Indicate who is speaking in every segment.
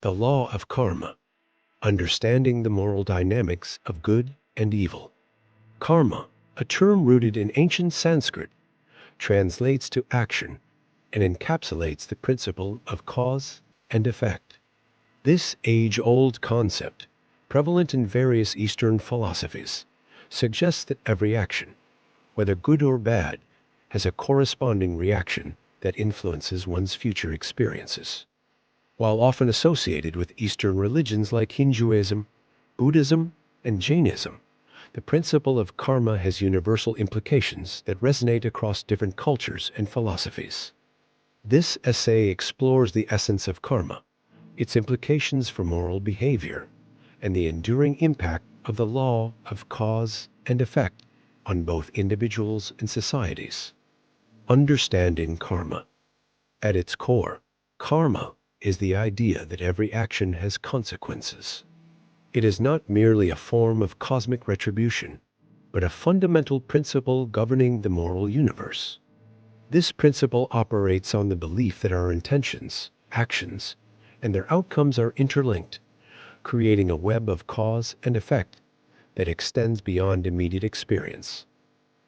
Speaker 1: The law of karma, understanding the moral dynamics of good and evil. Karma, a term rooted in ancient Sanskrit, translates to action and encapsulates the principle of cause and effect. This age-old concept, prevalent in various Eastern philosophies, suggests that every action, whether good or bad, has a corresponding reaction that influences one's future experiences. While often associated with Eastern religions like Hinduism, Buddhism, and Jainism, the principle of karma has universal implications that resonate across different cultures and philosophies. This essay explores the essence of karma, its implications for moral behavior, and the enduring impact of the law of cause and effect on both individuals and societies. Understanding karma. At its core, karma is the idea that every action has consequences. It is not merely a form of cosmic retribution, but a fundamental principle governing the moral universe. This principle operates on the belief that our intentions, actions, and their outcomes are interlinked, creating a web of cause and effect that extends beyond immediate experience.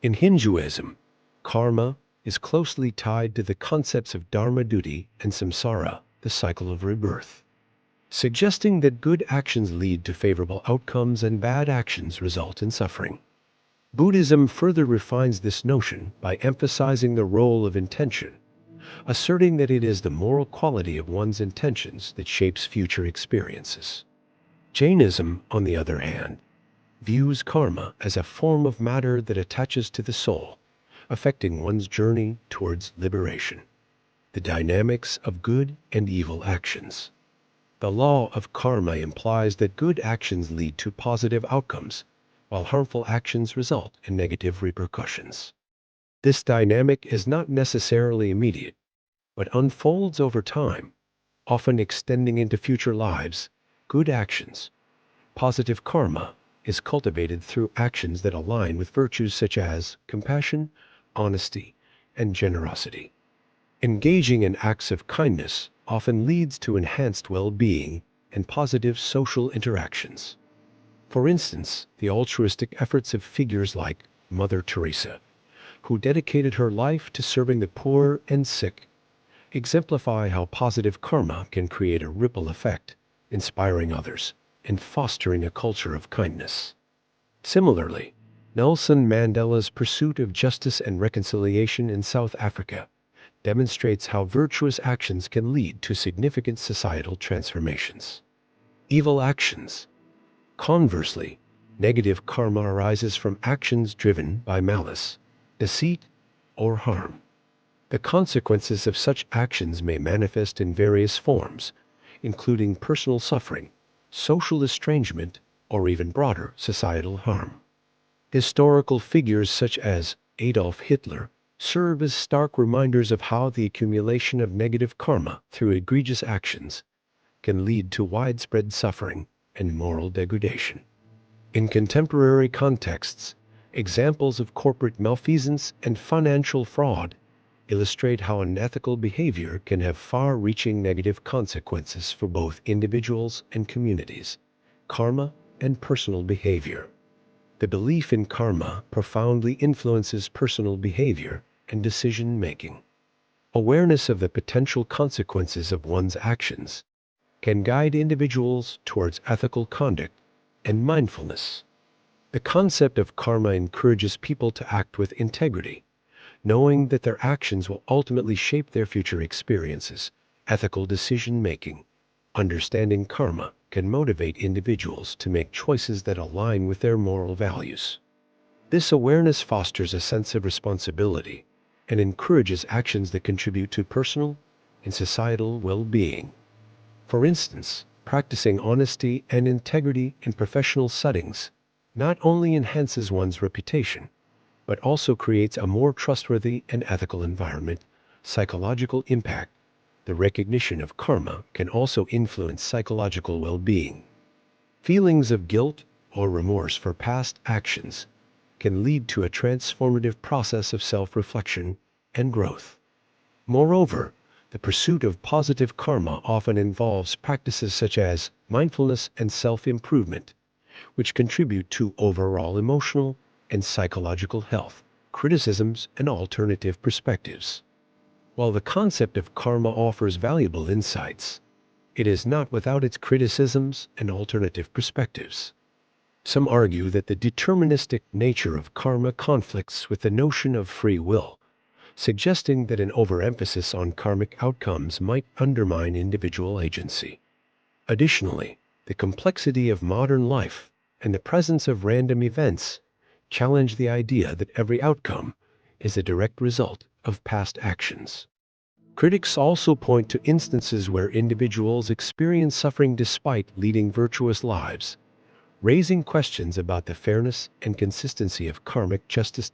Speaker 1: In Hinduism, karma is closely tied to the concepts of dharma duty and samsara, the cycle of rebirth, suggesting that good actions lead to favorable outcomes and bad actions result in suffering. Buddhism further refines this notion by emphasizing the role of intention, asserting that it is the moral quality of one's intentions that shapes future experiences. Jainism, on the other hand, views karma as a form of matter that attaches to the soul, affecting one's journey towards liberation. The dynamics of good and evil actions. The law of karma implies that good actions lead to positive outcomes, while harmful actions result in negative repercussions. This dynamic is not necessarily immediate, but unfolds over time, often extending into future lives. Good actions. Positive karma is cultivated through actions that align with virtues such as compassion, honesty, and generosity. Engaging in acts of kindness often leads to enhanced well-being and positive social interactions. For instance, the altruistic efforts of figures like Mother Teresa, who dedicated her life to serving the poor and sick, exemplify how positive karma can create a ripple effect, inspiring others and fostering a culture of kindness. Similarly, Nelson Mandela's pursuit of justice and reconciliation in South Africa demonstrates how virtuous actions can lead to significant societal transformations. Evil actions. Conversely, negative karma arises from actions driven by malice, deceit, or harm. The consequences of such actions may manifest in various forms, including personal suffering, social estrangement, or even broader societal harm. Historical figures such as Adolf Hitler serve as stark reminders of how the accumulation of negative karma through egregious actions can lead to widespread suffering and moral degradation. In contemporary contexts, examples of corporate malfeasance and financial fraud illustrate how unethical behavior can have far-reaching negative consequences for both individuals and communities. Karma and personal behavior. The belief in karma profoundly influences personal behavior and decision-making. Awareness of the potential consequences of one's actions can guide individuals towards ethical conduct and mindfulness. The concept of karma encourages people to act with integrity, knowing that their actions will ultimately shape their future experiences. Ethical decision-making. Understanding karma can motivate individuals to make choices that align with their moral values. This awareness fosters a sense of responsibility and encourages actions that contribute to personal and societal well-being. For instance, practicing honesty and integrity in professional settings not only enhances one's reputation, but also creates a more trustworthy and ethical environment. Psychological impact. The recognition of karma can also influence psychological well-being. Feelings of guilt or remorse for past actions can lead to a transformative process of self-reflection and growth. Moreover, The pursuit of positive karma often involves practices such as mindfulness and self-improvement, which contribute to overall emotional and psychological health. Criticisms and alternative perspectives. While the concept of karma offers valuable insights, it is not without its criticisms and alternative perspectives. Some argue that the deterministic nature of karma conflicts with the notion of free will, suggesting that an overemphasis on karmic outcomes might undermine individual agency. Additionally, the complexity of modern life and the presence of random events challenge the idea that every outcome is a direct result of past actions. Critics also point to instances where individuals experience suffering despite leading virtuous lives, raising questions about the fairness and consistency of karmic justice.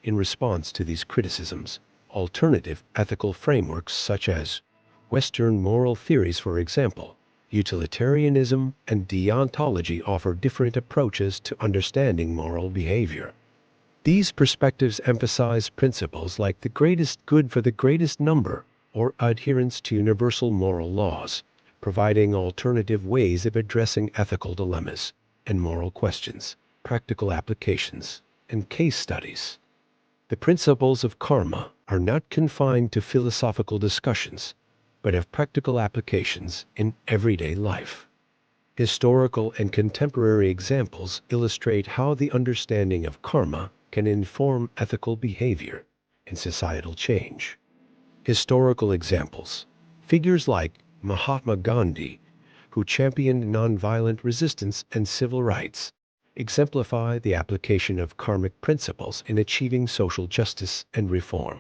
Speaker 1: In response to these criticisms, alternative ethical frameworks such as Western moral theories, for example, utilitarianism and deontology offer different approaches to understanding moral behavior. These perspectives emphasize principles like the greatest good for the greatest number or adherence to universal moral laws, providing alternative ways of addressing ethical dilemmas and moral questions, practical applications, and case studies. The principles of karma are not confined to philosophical discussions, but have practical applications in everyday life. Historical and contemporary examples illustrate how the understanding of karma can inform ethical behavior and societal change. Historical examples. Figures like Mahatma Gandhi, who championed nonviolent resistance and civil rights, exemplify the application of karmic principles in achieving social justice and reform.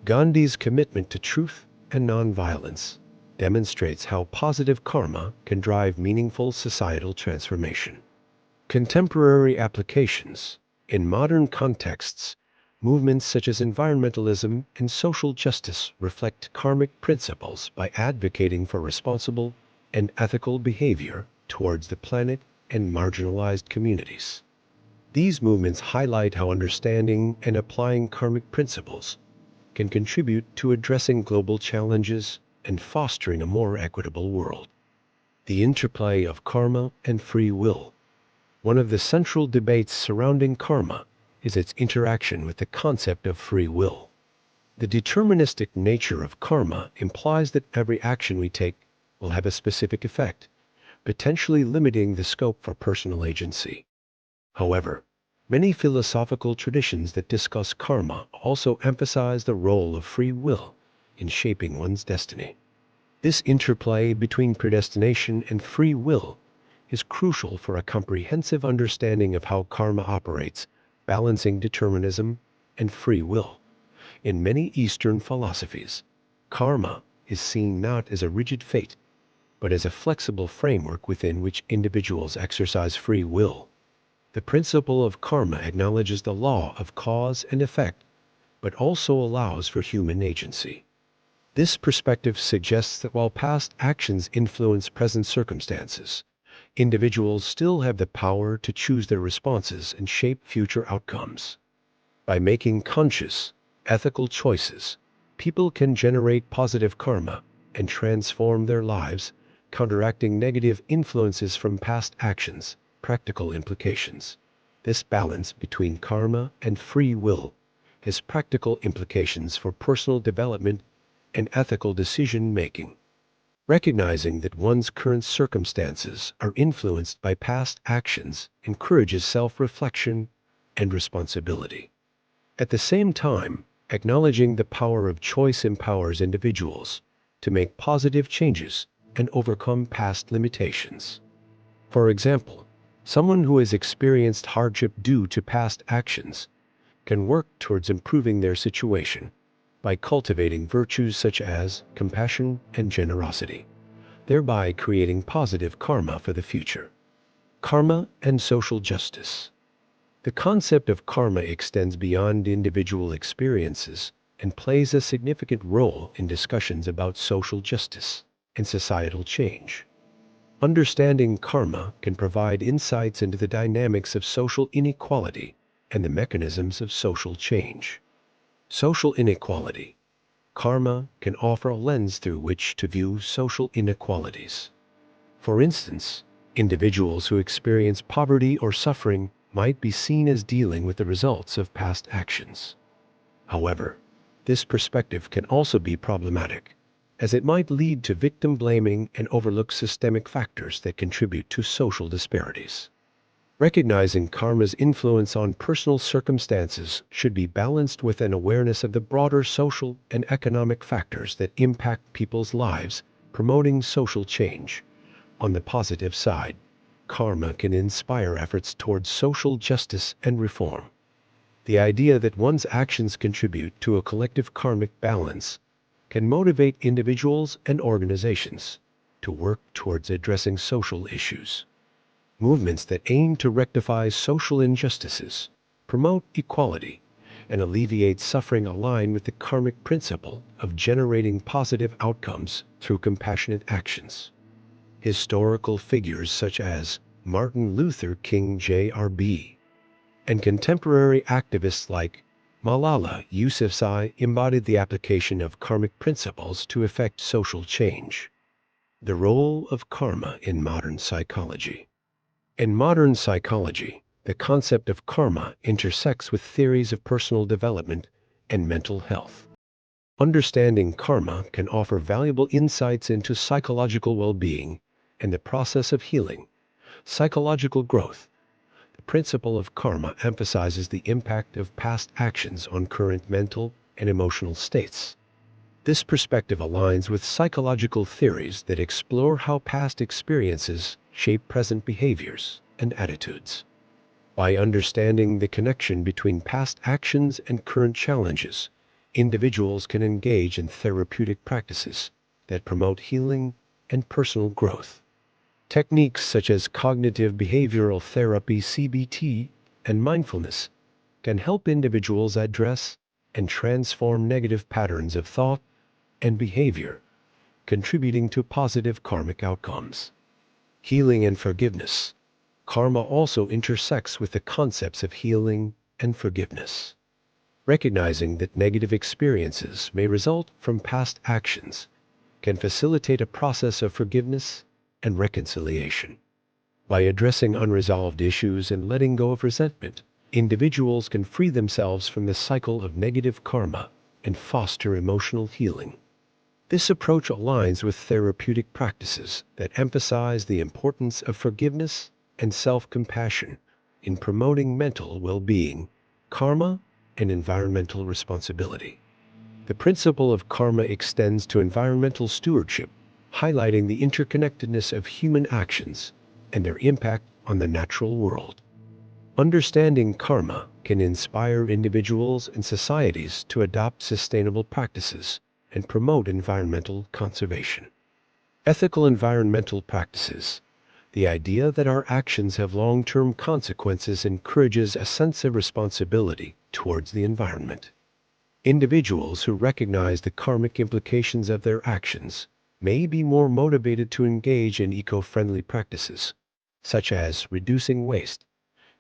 Speaker 1: Gandhi's commitment to truth and nonviolence demonstrates how positive karma can drive meaningful societal transformation. Contemporary applications. In modern contexts, movements such as environmentalism and social justice reflect karmic principles by advocating for responsible and ethical behavior towards the planet and marginalized communities. These movements highlight how understanding and applying karmic principles can contribute to addressing global challenges and fostering a more equitable world. The interplay of karma and free will. One of the central debates surrounding karma is its interaction with the concept of free will. The deterministic nature of karma implies that every action we take will have a specific effect, potentially limiting the scope for personal agency. However, many philosophical traditions that discuss karma also emphasize the role of free will in shaping one's destiny. This interplay between predestination and free will is crucial for a comprehensive understanding of how karma operates, balancing determinism and free will. In many Eastern philosophies, karma is seen not as a rigid fate, but as a flexible framework within which individuals exercise free will. The principle of karma acknowledges the law of cause and effect, but also allows for human agency. This perspective suggests that while past actions influence present circumstances, individuals still have the power to choose their responses and shape future outcomes. By making conscious, ethical choices, people can generate positive karma and transform their lives, counteracting negative influences from past actions. Practical implications. This balance between karma and free will has practical implications for personal development and ethical decision-making. Recognizing that one's current circumstances are influenced by past actions encourages self-reflection and responsibility. At the same time, acknowledging the power of choice empowers individuals to make positive changes and overcome past limitations. For example, someone who has experienced hardship due to past actions can work towards improving their situation by cultivating virtues such as compassion and generosity, thereby creating positive karma for the future. Karma and social justice. The concept of karma extends beyond individual experiences and plays a significant role in discussions about social justice and societal change. Understanding karma can provide insights into the dynamics of social inequality and the mechanisms of social change. Social inequality. Karma can offer a lens through which to view social inequalities. For instance, individuals who experience poverty or suffering might be seen as dealing with the results of past actions. However, this perspective can also be problematic, as it might lead to victim blaming and overlook systemic factors that contribute to social disparities. Recognizing karma's influence on personal circumstances should be balanced with an awareness of the broader social and economic factors that impact people's lives, promoting social change. On the positive side, karma can inspire efforts towards social justice and reform. The idea that one's actions contribute to a collective karmic balance can motivate individuals and organizations to work towards addressing social issues. Movements that aim to rectify social injustices, promote equality, and alleviate suffering align with the karmic principle of generating positive outcomes through compassionate actions. Historical figures such as Martin Luther King Jr. and contemporary activists like Malala Yousafzai embodied the application of karmic principles to effect social change. The role of karma in modern psychology. In modern psychology, the concept of karma intersects with theories of personal development and mental health. Understanding karma can offer valuable insights into psychological well-being and the process of healing, psychological growth. The principle of karma emphasizes the impact of past actions on current mental and emotional states. This perspective aligns with psychological theories that explore how past experiences shape present behaviors and attitudes. By understanding the connection between past actions and current challenges, individuals can engage in therapeutic practices that promote healing and personal growth. Techniques such as cognitive behavioral therapy (CBT) and mindfulness can help individuals address and transform negative patterns of thought and behavior, contributing to positive karmic outcomes. Healing and forgiveness. Karma also intersects with the concepts of healing and forgiveness. Recognizing that negative experiences may result from past actions can facilitate a process of forgiveness and reconciliation. By addressing unresolved issues and letting go of resentment, individuals can free themselves from the cycle of negative karma and foster emotional healing. This approach aligns with therapeutic practices that emphasize the importance of forgiveness and self-compassion in promoting mental well-being, karma, and environmental responsibility. The principle of karma extends to environmental stewardship, highlighting the interconnectedness of human actions and their impact on the natural world. Understanding karma can inspire individuals and societies to adopt sustainable practices and promote environmental conservation. Ethical environmental practices. The idea that our actions have long-term consequences encourages a sense of responsibility towards the environment. Individuals who recognize the karmic implications of their actions may be more motivated to engage in eco-friendly practices, such as reducing waste,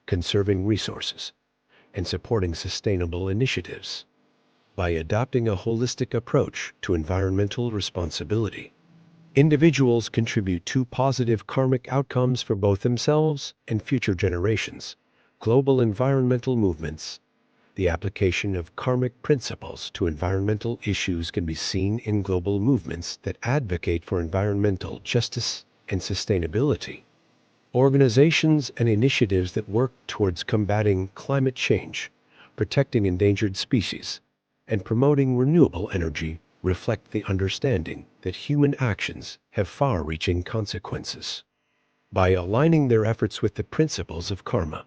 Speaker 1: conserving resources, and supporting sustainable initiatives. By adopting a holistic approach to environmental responsibility, individuals contribute to positive karmic outcomes for both themselves and future generations. Global environmental movements. The application of karmic principles to environmental issues can be seen in global movements that advocate for environmental justice and sustainability. Organizations and initiatives that work towards combating climate change, protecting endangered species, and promoting renewable energy reflect the understanding that human actions have far-reaching consequences. By aligning their efforts with the principles of karma,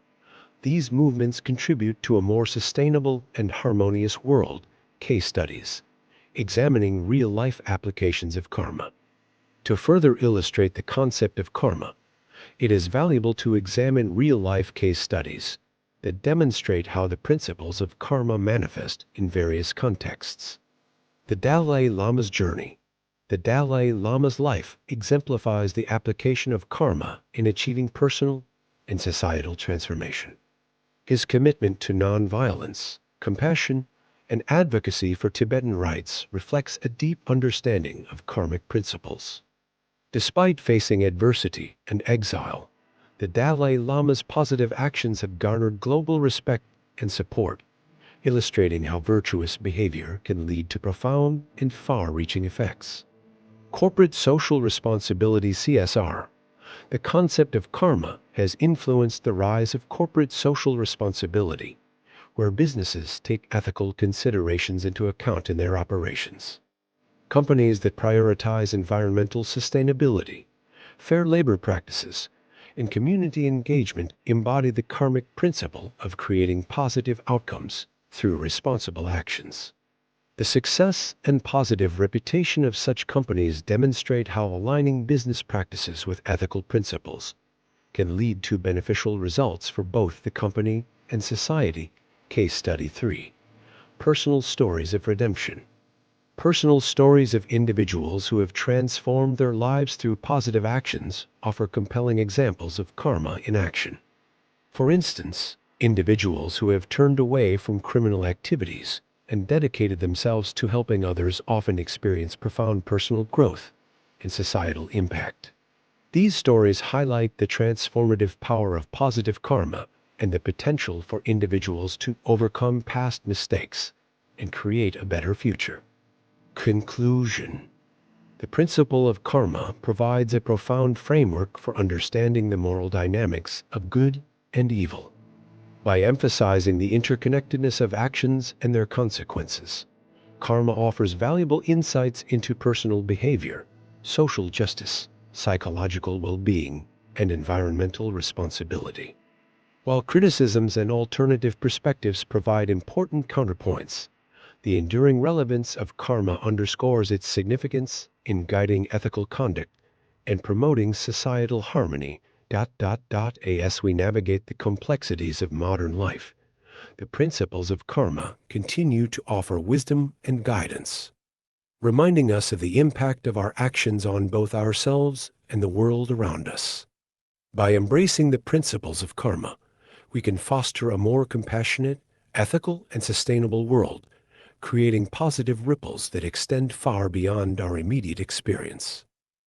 Speaker 1: these movements contribute to a more sustainable and harmonious world. Case studies. Examining real-life applications of karma. To further illustrate the concept of karma, it is valuable to examine real-life case studies that demonstrate how the principles of karma manifest in various contexts. The Dalai Lama's journey. The Dalai Lama's life exemplifies the application of karma in achieving personal and societal transformation. His commitment to nonviolence, compassion, and advocacy for Tibetan rights reflects a deep understanding of karmic principles. Despite facing adversity and exile, the Dalai Lama's positive actions have garnered global respect and support, illustrating how virtuous behavior can lead to profound and far-reaching effects. Corporate social responsibility (CSR). The concept of karma has influenced the rise of corporate social responsibility, where businesses take ethical considerations into account in their operations. Companies that prioritize environmental sustainability, fair labor practices, and community engagement embody the karmic principle of creating positive outcomes through responsible actions. The success and positive reputation of such companies demonstrate how aligning business practices with ethical principles can lead to beneficial results for both the company and society. Case Study 3. Personal Stories of Redemption. Personal stories of individuals who have transformed their lives through positive actions offer compelling examples of karma in action. For instance, individuals who have turned away from criminal activities and dedicated themselves to helping others often experience profound personal growth and societal impact. These stories highlight the transformative power of positive karma and the potential for individuals to overcome past mistakes and create a better future. Conclusion. The principle of karma provides a profound framework for understanding the moral dynamics of good and evil. By emphasizing the interconnectedness of actions and their consequences, karma offers valuable insights into personal behavior, social justice, psychological well-being, and environmental responsibility. While criticisms and alternative perspectives provide important counterpoints, the enduring relevance of karma underscores its significance in guiding ethical conduct and promoting societal harmony. As we navigate the complexities of modern life, the principles of karma continue to offer wisdom and guidance, reminding us of the impact of our actions on both ourselves and the world around us. By embracing the principles of karma, we can foster a more compassionate, ethical, and sustainable world, creating positive ripples that extend far beyond our immediate experience.